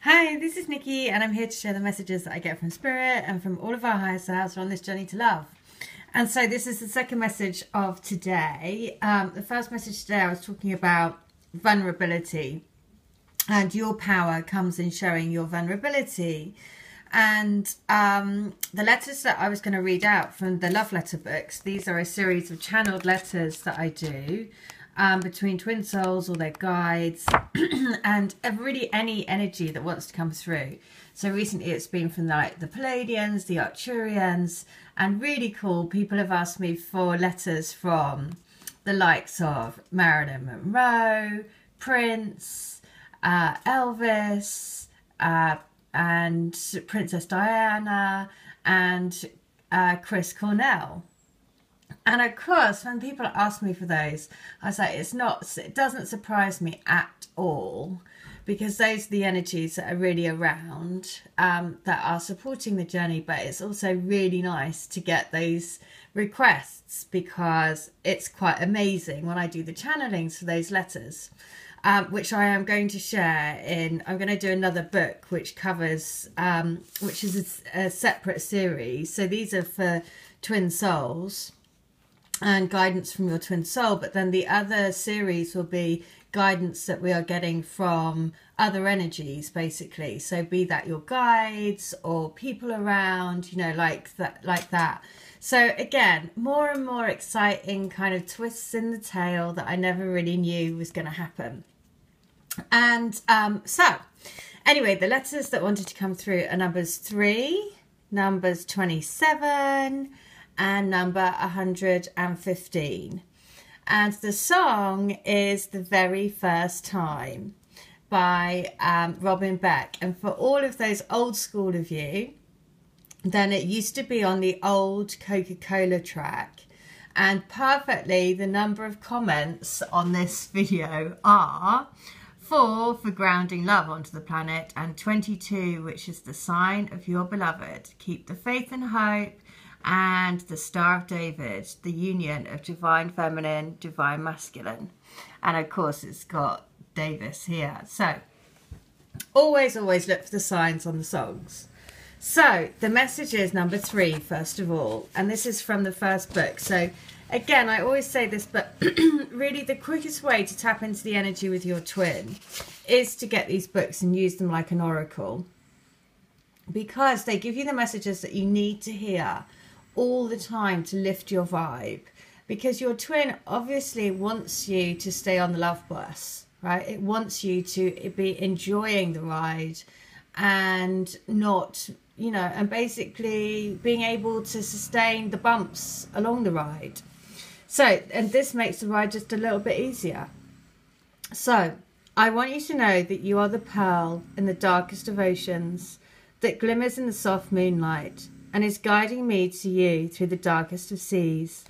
Hi, this is Nikki, and I'm here to share the messages that I get from Spirit and from all of our higher selves on this journey to love. And so this is the second message of today. The first message today, I was talking about vulnerability, and your power comes in showing your vulnerability. And the letters that I was going to read out from the love letter books, these are a series of channeled letters that I do between twin souls or their guides and really any energy that wants to come through. So recently it's been from like the Palladians, the Arcturians, and really cool. People have asked me for letters from the likes of Marilyn Monroe, Prince, Elvis, and Princess Diana, and Chris Cornell. And of course, when people ask me for those, I was like, it doesn't surprise me at all, because those are the energies that are really around, that are supporting the journey. But it's also really nice to get those requests, because it's quite amazing when I do the channelings for those letters, which I am going to share in. I'm going to do another book which covers, which is a separate series. So these are for twin souls and guidance from your twin soul, but then the other series will be guidance that we are getting from other energies, basically. So be that your guides or people around, you know, like that. So again, more and more exciting kind of twists in the tale that I never really knew was going to happen. And so anyway, the letters that wanted to come through are numbers 3, numbers 27, and number 115. And the song is The Very First Time by Robin Beck. And for all of those old school of you, then it used to be on the old Coca-Cola track. And perfectly, the number of comments on this video are 4 for grounding love onto the planet, and 22, which is the sign of your beloved. Keep the faith and hope. And the Star of David, the union of divine feminine, divine masculine. And of course it's got Davis here. So always look for the signs on the songs. So the message is number 3, first of all, and this is from the first book. So again, I always say this, but really the quickest way to tap into the energy with your twin is to get these books and use them like an oracle, because they give you the messages that you need to hear all the time to lift your vibe, because your twin obviously wants you to stay on the love bus, right? It wants you to be enjoying the ride and not, you know, and basically being able to sustain the bumps along the ride. So, and this makes the ride just a little bit easier. So I want you to know that you are the pearl in the darkest of oceans that glimmers in the soft moonlight, and is guiding me to you through the darkest of seas.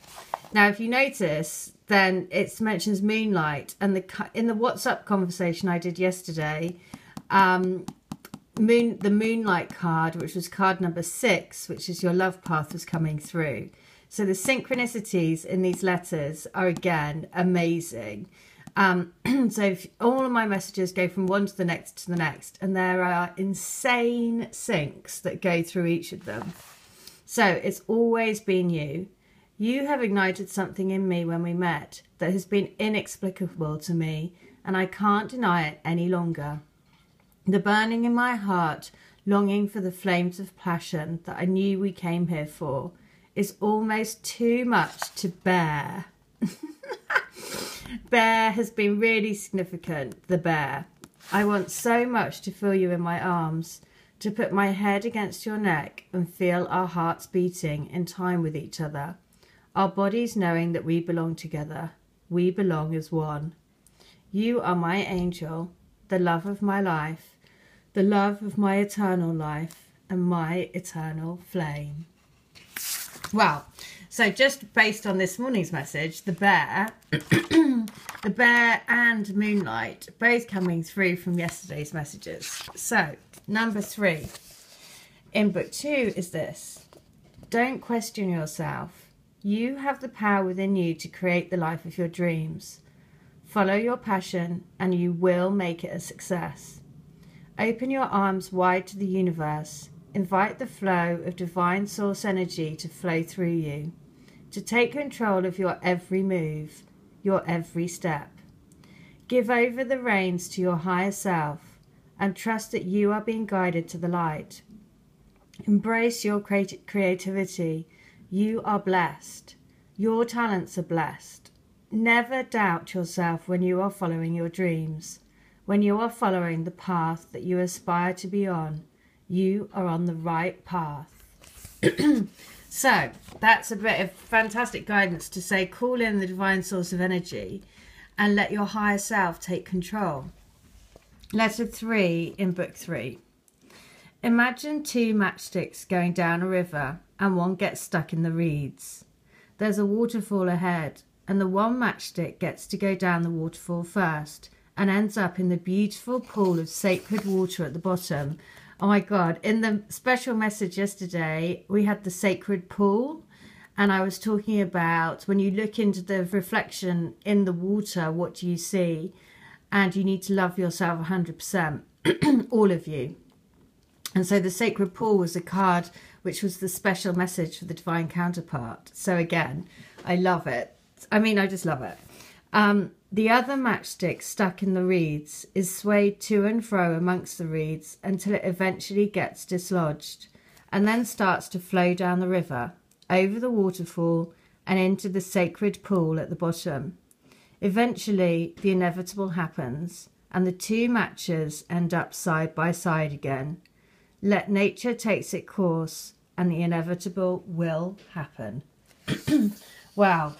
Now, if you notice, then it mentions moonlight, and in the WhatsApp conversation I did yesterday, the moonlight card, which was card number 6, which is your love path, was coming through. So the synchronicities in these letters are again amazing. So if all of my messages go from one to the next, and there are insane syncs that go through each of them. So it's always been you. You have ignited something in me when we met that has been inexplicable to me, and I can't deny it any longer. The burning in my heart, longing for the flames of passion that I knew we came here for, is almost too much to bear. Bear has been really significant, the bear. I want so much to feel you in my arms, to put my head against your neck and feel our hearts beating in time with each other, our bodies knowing that we belong together. We belong as one. You are my angel, the love of my life, the love of my eternal life, and my eternal flame. Wow. So just based on this morning's message, the bear, the bear and moonlight, both coming through from yesterday's messages. So number 3 in book 2 is this: don't question yourself. You have the power within you to create the life of your dreams. Follow your passion and you will make it a success. Open your arms wide to the universe. Invite the flow of divine source energy to flow through you, to take control of your every move, your every step. Give over the reins to your higher self and trust that you are being guided to the light. Embrace your creativity. You are blessed. Your talents are blessed. Never doubt yourself when you are following your dreams. When you are following the path that you aspire to be on, you are on the right path. So that's a bit of fantastic guidance to say, call in the divine source of energy and let your higher self take control. Letter 3 in book 3. Imagine 2 matchsticks going down a river and one gets stuck in the reeds. There's a waterfall ahead and the one matchstick gets to go down the waterfall first and ends up in the beautiful pool of sacred water at the bottom. Oh my God, in the special message yesterday, we had the sacred pool, and I was talking about when you look into the reflection in the water, what do you see? And you need to love yourself 100%, all of you. And so the sacred pool was a card which was the special message for the divine counterpart. So again, I love it. I mean, I just love it. The other matchstick stuck in the reeds is swayed to and fro amongst the reeds until it eventually gets dislodged and then starts to flow down the river, over the waterfall and into the sacred pool at the bottom. Eventually, the inevitable happens and the 2 matches end up side by side again. Let nature take its course and the inevitable will happen. Wow.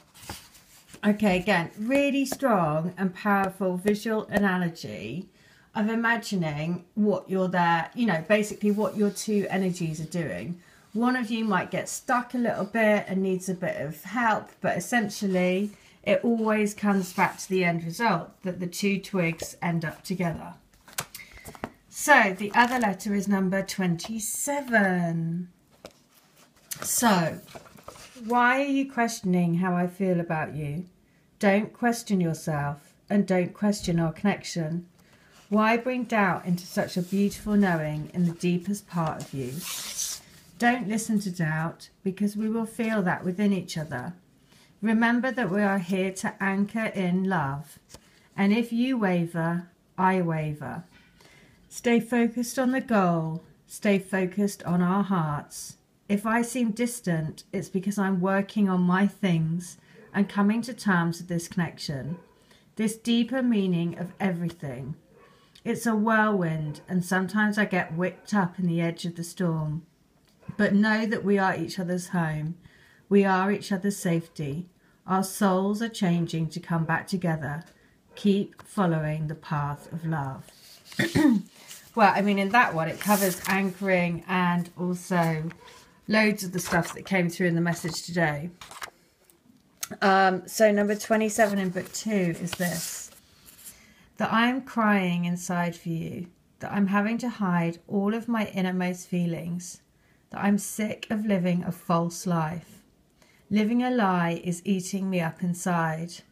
Okay, again, really strong and powerful visual analogy of imagining what you're there, you know, basically what your 2 energies are doing. One of you might get stuck a little bit and needs a bit of help, but essentially it always comes back to the end result, that the 2 twigs end up together. So the other letter is number 27. So, why are you questioning how I feel about you? Don't question yourself and don't question our connection. Why bring doubt into such a beautiful knowing in the deepest part of you? Don't listen to doubt, because we will feel that within each other. Remember that we are here to anchor in love. And if you waver, I waver. Stay focused on the goal. Stay focused on our hearts. If I seem distant, it's because I'm working on my things and coming to terms with this connection, this deeper meaning of everything. It's a whirlwind, and sometimes I get whipped up in the edge of the storm. But know that we are each other's home. We are each other's safety. Our souls are changing to come back together. Keep following the path of love. Well, I mean, in that one, it covers anchoring and also loads of the stuff that came through in the message today. So number 27 in book 2 is this. That I'm crying inside for you. That I'm having to hide all of my innermost feelings. That I'm sick of living a false life. Living a lie is eating me up inside.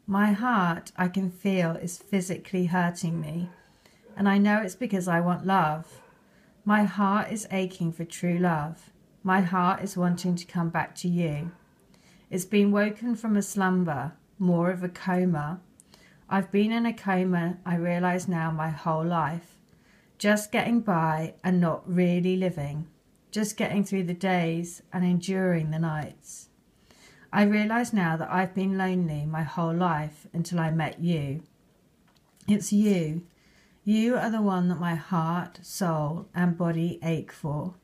My heart, I can feel, is physically hurting me. And I know it's because I want love. My heart is aching for true love. My heart is wanting to come back to you. It's been woken from a slumber, more of a coma. I've been in a coma, I realise now, my whole life. Just getting by and not really living. Just getting through the days and enduring the nights. I realise now that I've been lonely my whole life until I met you. It's you. You are the one that my heart, soul and body ache for.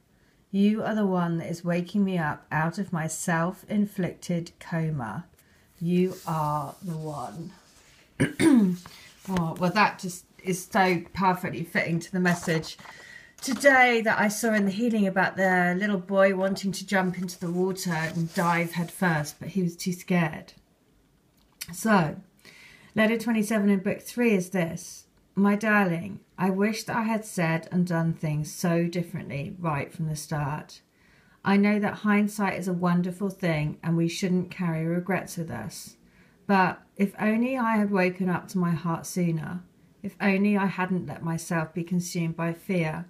You are the one that is waking me up out of my self-inflicted coma. You are the one. Oh, well, that just is so perfectly fitting to the message today that I saw in the healing about the little boy wanting to jump into the water and dive head first, but he was too scared. So, letter 27 in book 3 is this. My darling, I wish that I had said and done things so differently right from the start. I know that hindsight is a wonderful thing and we shouldn't carry regrets with us. But if only I had woken up to my heart sooner. If only I hadn't let myself be consumed by fear.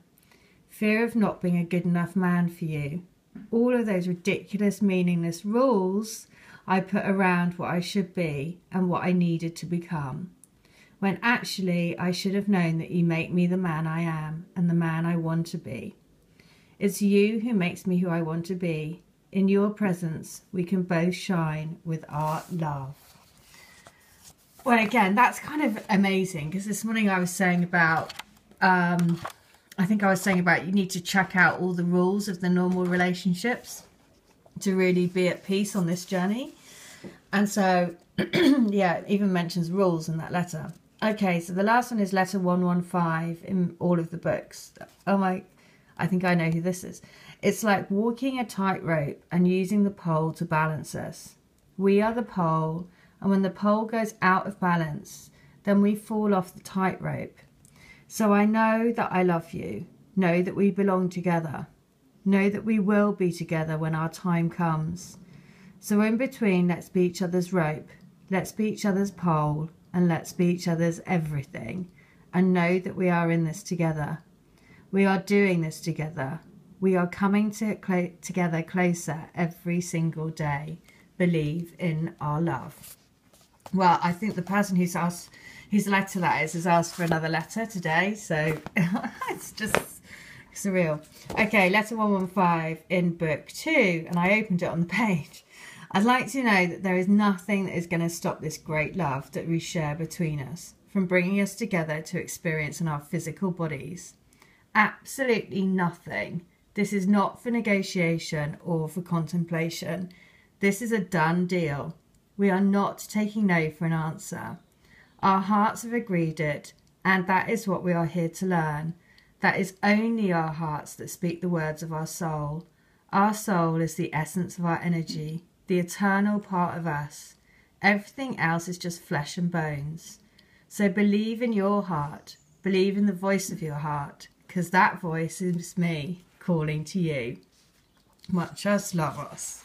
Fear of not being a good enough man for you. All of those ridiculous, meaningless rules I put around what I should be and what I needed to become. When actually I should have known that you make me the man I am and the man I want to be. It's you who makes me who I want to be. In your presence, we can both shine with our love. Well, again, that's kind of amazing, because this morning I was saying about, I think I was saying about you need to check out all the rules of the normal relationships to really be at peace on this journey. And so, yeah, it even mentions rules in that letter. Okay, so the last one is letter 115 in all of the books. Oh my, I think I know who this is. It's like walking a tightrope and using the pole to balance us. We are the pole, and when the pole goes out of balance, then we fall off the tightrope. So I know that I love you. Know that we belong together. Know that we will be together when our time comes. So in between, let's be each other's rope. Let's be each other's pole, and let's be each other's everything. And know that we are in this together. We are doing this together. We are coming together closer every single day. Believe in our love. Well, I think the person whose letter that is has asked for another letter today. So it's just surreal. Okay, letter 115 in book 2. And I opened it on the page. I'd like to know that there is nothing that is going to stop this great love that we share between us from bringing us together to experience in our physical bodies. Absolutely nothing. This is not for negotiation or for contemplation. This is a done deal. We are not taking no for an answer. Our hearts have agreed it, and that is what we are here to learn. That is only our hearts that speak the words of our soul. Our soul is the essence of our energy, the eternal part of us. Everything else is just flesh and bones. So believe in your heart. Believe in the voice of your heart, because that voice is me calling to you. Much as love us.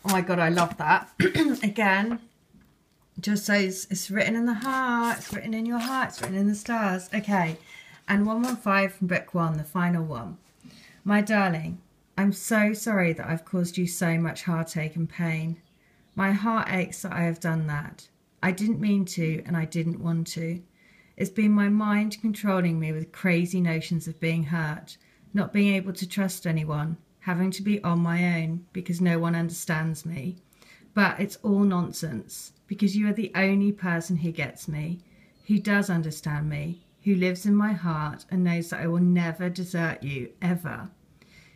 Oh my God, I love that. Again, just so it's written in the heart, it's written in your heart, it's written in the stars. Okay, and 115 from book 1, the final one. My darling, I'm so sorry that I've caused you so much heartache and pain. My heart aches that I have done that. I didn't mean to, and I didn't want to. It's been my mind controlling me with crazy notions of being hurt, not being able to trust anyone, having to be on my own because no one understands me. But it's all nonsense, because you are the only person who gets me, who does understand me, who lives in my heart and knows that I will never desert you, ever.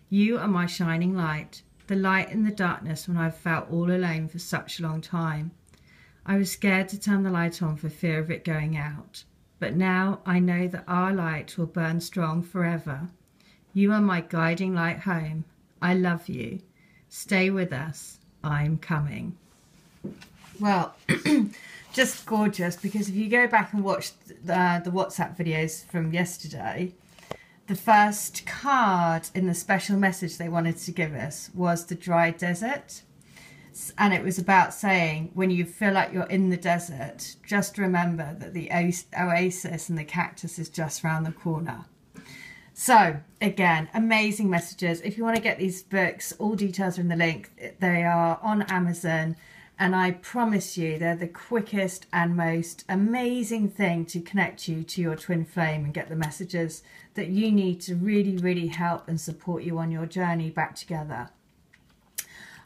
You are my shining light, the light in the darkness when I've felt all alone for such a long time. I was scared to turn the light on for fear of it going out. But now I know that our light will burn strong forever. You are my guiding light home. I love you. Stay with us. I'm coming. Well, just gorgeous, because if you go back and watch the WhatsApp videos from yesterday, the first card in the special message they wanted to give us was the dry desert. And it was about saying, when you feel like you're in the desert, just remember that the oasis and the cactus is just around the corner. So, again, amazing messages. If you want to get these books, all details are in the link. They are on Amazon. And I promise you, they're the quickest and most amazing thing to connect you to your twin flame and get the messages that you need to really, really help and support you on your journey back together.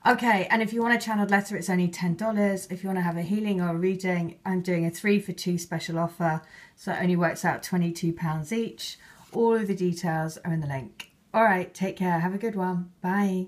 Okay, and if you want a channeled letter, it's only $10. If you want to have a healing or a reading, I'm doing a 3 for 2 special offer. So it only works out £22 each. All of the details are in the link. All right, take care. Have a good one. Bye.